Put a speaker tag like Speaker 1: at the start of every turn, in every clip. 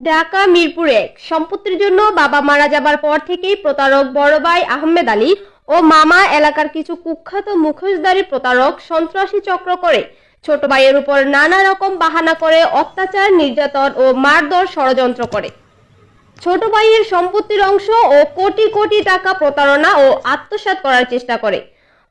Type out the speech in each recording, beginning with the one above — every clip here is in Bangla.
Speaker 1: ঢাকা মিরপুর ১ সম্পত্তির জন্য বাবা মারা যাবার পর থেকেই প্রতারক বড় ভাই আহমেদ আলী ও মামা এলাকার কিছু কুখ্যাত মুখোশধারী প্রতারক সন্ত্রাসী চক্র করে ছোট ভাইয়ের উপর নানা রকম বাহানা করে অত্যাচার, নির্যাতন ও মারধর ষড়যন্ত্র করে। ছোট ভাইয়ের সম্পত্তির অংশ ও কোটি কোটি টাকা প্রতারণা ও আত্মসাৎ করার চেষ্টা করে।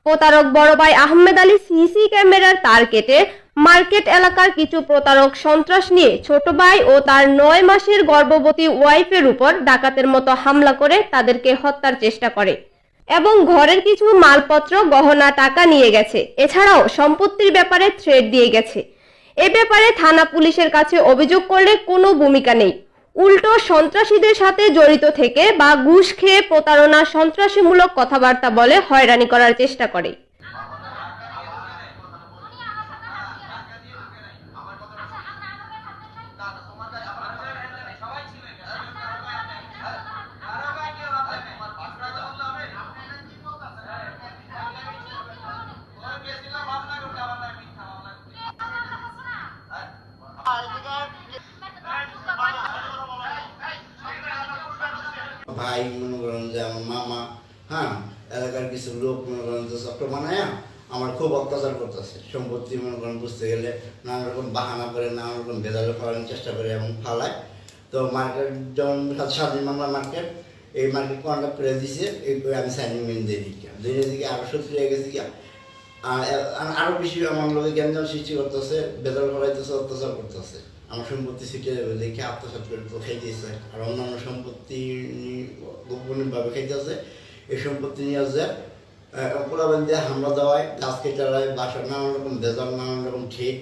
Speaker 1: প্রতারক বড় ভাই আহমেদ আলী সিসি ক্যামেরার তার কেটে মার্কেট এলাকার কিছু প্রতারক সন্ত্রাস নিয়ে ছোট ভাই ও তার ৯ মাসের গর্ভবতী ওয়াইফের উপর ডাকাতের মতো হামলা করে তাদেরকে হত্যার চেষ্টা করে এবং ঘরের কিছু মালপত্র, গহনা, টাকা নিয়ে গেছে। এছাড়াও সম্পত্তির ব্যাপারে থ্রেট দিয়ে গেছে। এ ব্যাপারে থানা পুলিশের কাছে অভিযোগ করলে কোনো ভূমিকা নেই, উল্টো সন্ত্রাসীদের সাথে জড়িত থেকে বা ঘুষ খেয়ে প্রতারণা, সন্ত্রাসীমূলক কথাবার্তা বলে হয়রানি করার চেষ্টা করে।
Speaker 2: ভাই মনে করেন যে আমার মামা, হ্যাঁ, এলাকার কিছু লোক মনে করেন যে চক্র বানায় আমার খুব অত্যাচার করতেছে। সম্পত্তি মনে করেন বুঝতে গেলে নানা রকম বাহানা করে, নানা রকম ভেজালে ফেলানোর চেষ্টা করে এবং ফালায়। তো মার্কেট যেমন স্বাধীন বাংলা মার্কেট, এই মার্কেট কন্ডাক্ট করে দিছে, এই করে আমি সাইনিং মেন দিয়ে দিকে আরো সত্যি হয়ে গেছি কি আরো বেশি আমার লোকের জ্ঞানজাম সৃষ্টি করতেছে, ভেজাল ফলাইতেছে, অত্যাচার করতেছে। আমার সম্পত্তি ছিটে দেখে আত্মসাৎ করে তো খাইতেছে, আর অন্যান্য সম্পত্তি গোপনীয়ভাবে খাইতেছে। এই সম্পত্তি নিয়ে যে পোলাবেন দিয়ে হামলা দেওয়ায়, গাছ কেটারায়, বাসার নানান রকম ভেজাল, নানান রকম ঠিক।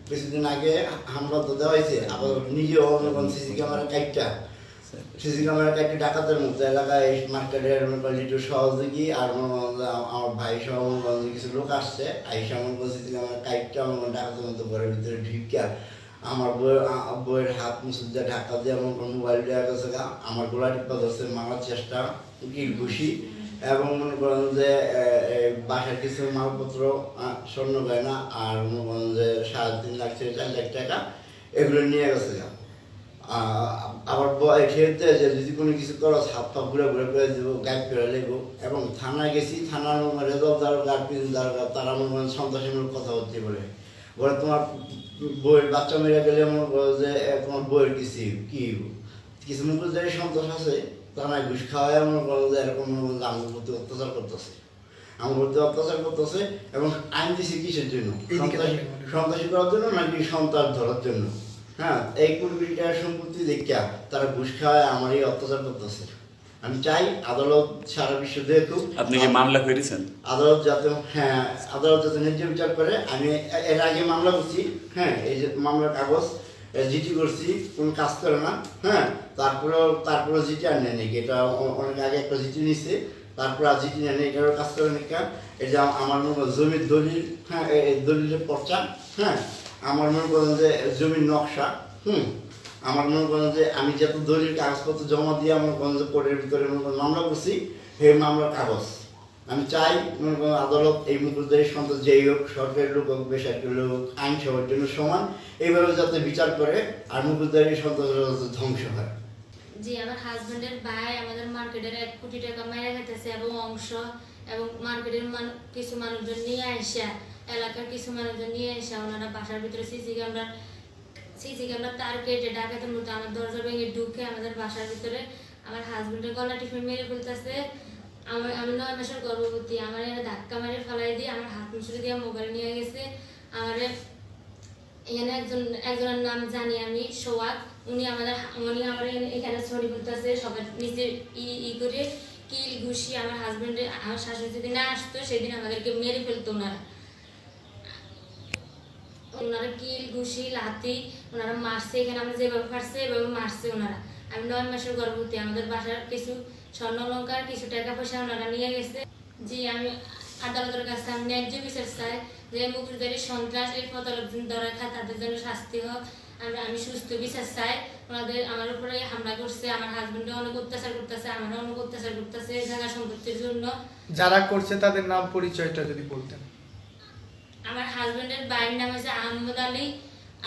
Speaker 2: কিছুদিন আগে হামলা তো দেওয়া হয়েছে, আবার নিজেও অন্যরকম সিসি ক্যামেরা কাটতে ডাকাতের মতো এলাকায় মার্কেটের লিটু সহযোগী আর আমার ভাই সহ কিছু লোক আসছে, আইসা আমার সিসি ক্যামেরা কাটতে আমার ডাকাতের মতো ঘরের ভিতরে ঢুকিয়া আমার বইয়ের হাত মুসুদ্দা ঢাকা দিয়ে আমার মোবাইল দেওয়া গেছে, আমার গোলা টিপা ধরছে, মারার চেষ্টা, কিল ঘুষি, এবং মনে করেন যে বাসার কিছু মালপত্র, স্বর্ণ গয়না আর মনে করেন যে 3.5 লাখ থেকে 4 লাখ টাকা এগুলো নিয়ে গেছে। আবার খেলতে যে যদি কোনো কিছু করো হাত পা ঘুরে ঘুরে করে দেবো, গাইড করে নেবো। এবং থানায় গেছি, থানার রেজব দারোগা, পিন দারোগা, তারা মনে করেন সন্ত্রাসীমূলক কথা হচ্ছে বলে তোমার বইয়ের বাচ্চা মেরে গেলে মনে করো যে তোমার বইয়ের কিছু মুখোশধারী সন্ত্রাস আছে, থানায় ঘুষ খাওয়ায় মনে করো যে এরকম আমার প্রতি অত্যাচার করতেছে এবং আইন দিছি কিসের জন্য? সন্ত্রাসী করার জন্য নাকি সন্ত্রাস ধরার জন্য? হ্যাঁ, এই 20 কোটি টাকার সম্পত্তি দেখিয়া তারা ঘুষ খাওয়ায় আমার এই অত্যাচার করতেছে। আমি চাই আদালত সারা বিশ্ব দেখুক।
Speaker 3: আপনি কি মামলা করেছেন?
Speaker 2: আদালত যাতে ন্যায্য বিচার করে। আমি এর আগে মামলা করছি, হ্যাঁ, এই যে মামলার কাগজ জিটি করছি, কোনো কাজ করে না, হ্যাঁ, তারপরে জিটি আর নেই, এটা অনেক আগে একটা জিটি নিচ্ছে, তারপর আর জিটি নেই, এটারও কাজ করে নাকি। এই যে আমার জমির দলিল, হ্যাঁ, এই দলিলের পর্চা, হ্যাঁ, আমার মনে করেন যে জমির নকশা, আমার মনে করেন যে আমি যত দলিল কাগজপত্র জমা দিয়ে আমার করেন যে কোর্টের ভিতরে মামলা করছি, সেই মামলার কাগজ আমি চাই মনে করেন আদালত এই মুখোশধারী সন্ত্রাস যেই হোক, সরকারি লোক হোক, বেসরকারি লোক, আইন সবার জন্য সমান, এইভাবে যাতে বিচার করে আর মুখোশধারী সন্ত্রাস ধ্বংস হয়।
Speaker 4: জি, আমার হাজবেন্ডের ভাই আমাদের মার্কেটের 1 কোটি টাকা মেরে খেতেছে এবং অংশ, এবং মার্কেটের কিছু মানুষজন নিয়ে আসা, এলাকার কিছু মানুষজন নিয়ে আসা, ওনারা বাসার ভিতরে সিসি ক্যামেরা তার কেটে ডাকাতের মতো আমার দরজা ভেঙে ঢুকে আমাদের বাসার ভিতরে আমার হাজবেন্ডের গলা টিপে মেরে ফেলতেছে। আমি 9 মাসের গর্ভবতী, আমার এরা ধাক্কা মেরে ফেলাই দিয়ে আমার হাত মুছড়ে দিয়ে মোবাইল নিয়ে গেছে। আমার এখানে একজনের নাম জানি আমি, সোহাগ, উনি আমার এখানে ছড়ি ফেলতেছে, সবার নিচে করে কিল ঘুষি। আমার হাজবেন্ডের, আমার শাশুড়ি যেদিন আসতো সেদিন আমাদেরকে মেরে ফেলতো ওনারা কিল ঘুষি লাথি ওনারা মারছে, এখানে আমরা যেভাবে পারছে এভাবে মারছে ওনারা। আমি 9 মাসের গর্ভবতী, আমাদের বাসার কিছু স্বর্ণ অলংকার, কিছু টাকা পয়সা ওনারা নিয়ে গেছে। জি, আমি আদালতের কাছে আমি ন্যায্য বিচার চাই, যে মুখোশধারী সন্ত্রাস, এই প্রতারক ধরা খায় তাদের জন্য শাস্তি হোক। আমি সুস্থ বিচার চাই। আমার উপরে হামলা করছে, আমার হাজবেন্ডও অনেক অত্যাচার করতেছে, আমারও অনেক অত্যাচার করতেছে জায়গা সম্পত্তির জন্য।
Speaker 5: যারা করছে তাদের নাম পরিচয়টা যদি বলতেন।
Speaker 4: আমার হাজবেন্ডের ভাইয়ের নাম হচ্ছে আহমেদ আলী,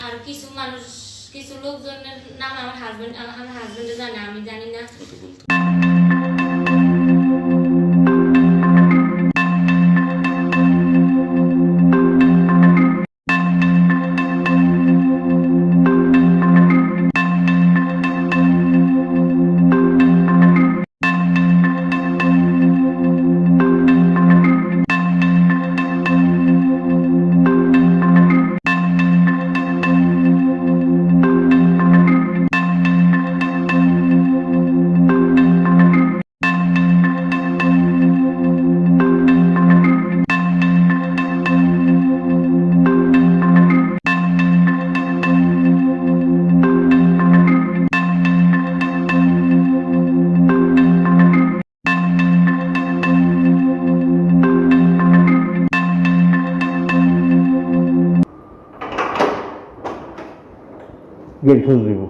Speaker 4: আর কিছু মানুষ কিছু লোকজনের নাম আমার হাজবেন্ডে জানে, আমি জানি না।
Speaker 3: গেট খুলে দিব।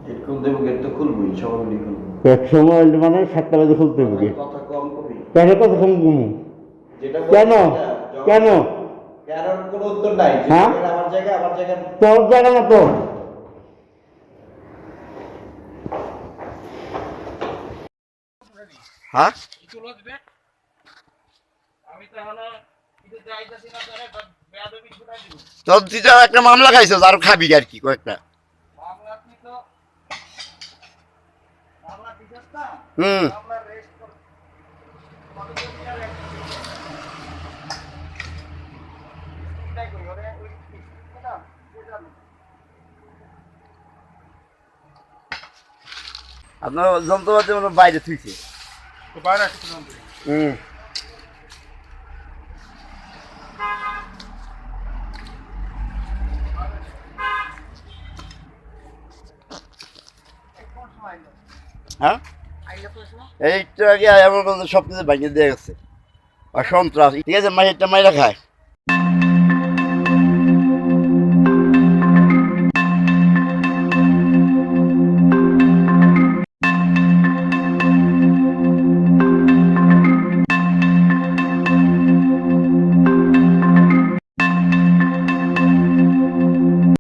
Speaker 6: গেট খুলতে হবে, গেট তো খুলবই, সবাই মিলে খুলবো।
Speaker 3: এক সময় মানে 7টা বাজে খুলতে হবে গেট।
Speaker 6: কথা কম কবি।
Speaker 3: কেন কত কম কমু?
Speaker 6: যেটা
Speaker 3: কেন কেন
Speaker 6: কেন কোনো উত্তর নাই।
Speaker 3: হ্যাঁ?
Speaker 6: আমার জায়গা
Speaker 3: তোর জায়গা না তো।
Speaker 2: হ্যাঁ তো তুই তো একটা মামলা খাইছো আর খাবি আর কি কয়েকটা। হুম আপনার যন্ত্রপাতি মনে হয় বাইরে থুইছে। হুম হ্যাঁ এইটা আগে আমার সব কিছু ভাঙিয়ে দিয়ে গেছে আর সন্ত্রাস। ঠিক আছে, মাইরটা মাইরা খায়।